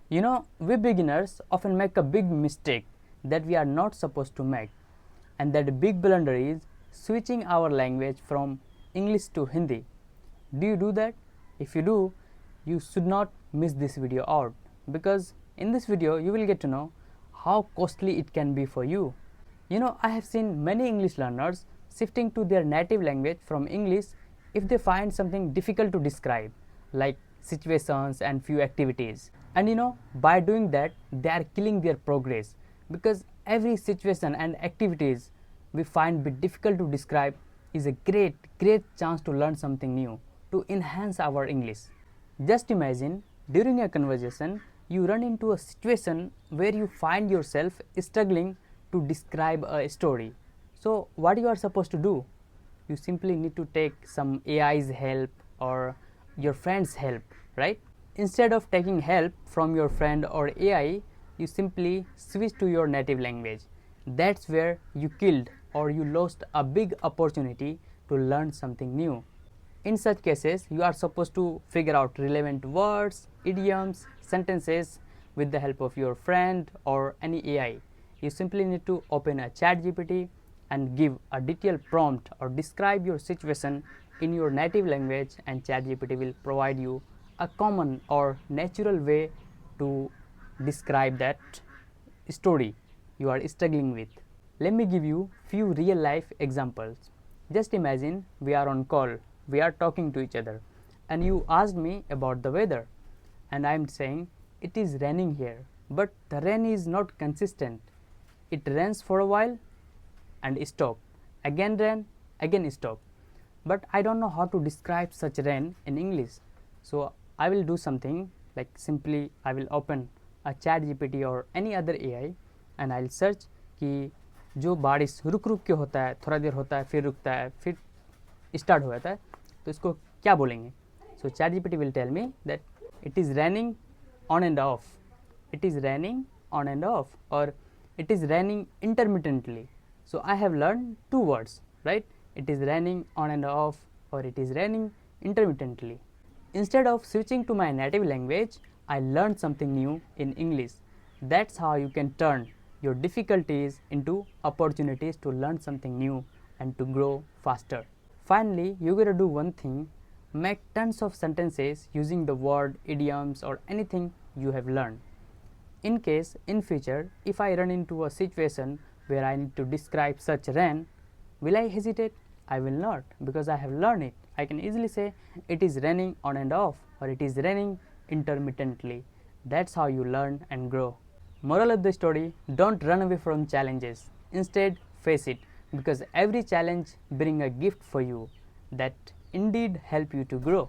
You know, we beginners often make a big mistake that we are not supposed to make, and that big blunder is switching our language from English to Hindi. Do you do that? If you do, you should not miss this video out, because in this video you will get to know how costly it can be for you. You know, I have seen many English learners shifting to their native language from English if they find something difficult to describe, like situations and few activities. And you know, by doing that, they are killing their progress, because every situation and activities we find bit difficult to describe is a great chance to learn something new, to enhance our English. Just imagine, during a conversation you run into a situation where you find yourself struggling to describe a story. So what you are supposed to do? You simply need to take some AI's help or your friend's help, right? Instead of taking help from your friend or AI, you simply switch to your native language. That's where you killed or you lost a big opportunity to learn something new. In such cases, you are supposed to figure out relevant words, idioms, sentences with the help of your friend or any AI. You simply need to open a ChatGPT and give a detailed prompt or describe your situation in your native language, and ChatGPT will provide you a common or natural way to describe that story you are struggling with. Let me give you few real life examples. Just imagine we are on call, we are talking to each other, and you asked me about the weather, and I am saying it is raining here, but the rain is not consistent. It rains for a while and stop, again rain, again stop. But I don't know how to describe such rain in English. So I will do something like simply I will open a ChatGPT or any other AI and I will search कि जो बारिश रुक रुक के होता है, थोड़ा देर होता है, फिर रुकता है, फिर स्टार्ट हो जाता है, तो इसको क्या बोलेंगे? So ChatGPT will tell me that it is raining on and off, it is raining on and off, or it is raining intermittently. So I have learned two words, right? It is raining on and off, or it is raining intermittently. Instead of switching to my native language, I learned something new in English. That's how you can turn your difficulties into opportunities to learn something new and to grow faster. Finally, you gotta do one thing: make tons of sentences using the word, idioms, or anything you have learned. In case in future, if I run into a situation where I need to describe such rain, will I hesitate? I will not, because I have learned it. I can easily say it is raining on and off, or it is raining intermittently. That's how you learn and grow. Moral of the story: don't run away from challenges. Instead, face it, because every challenge brings a gift for you that indeed help you to grow.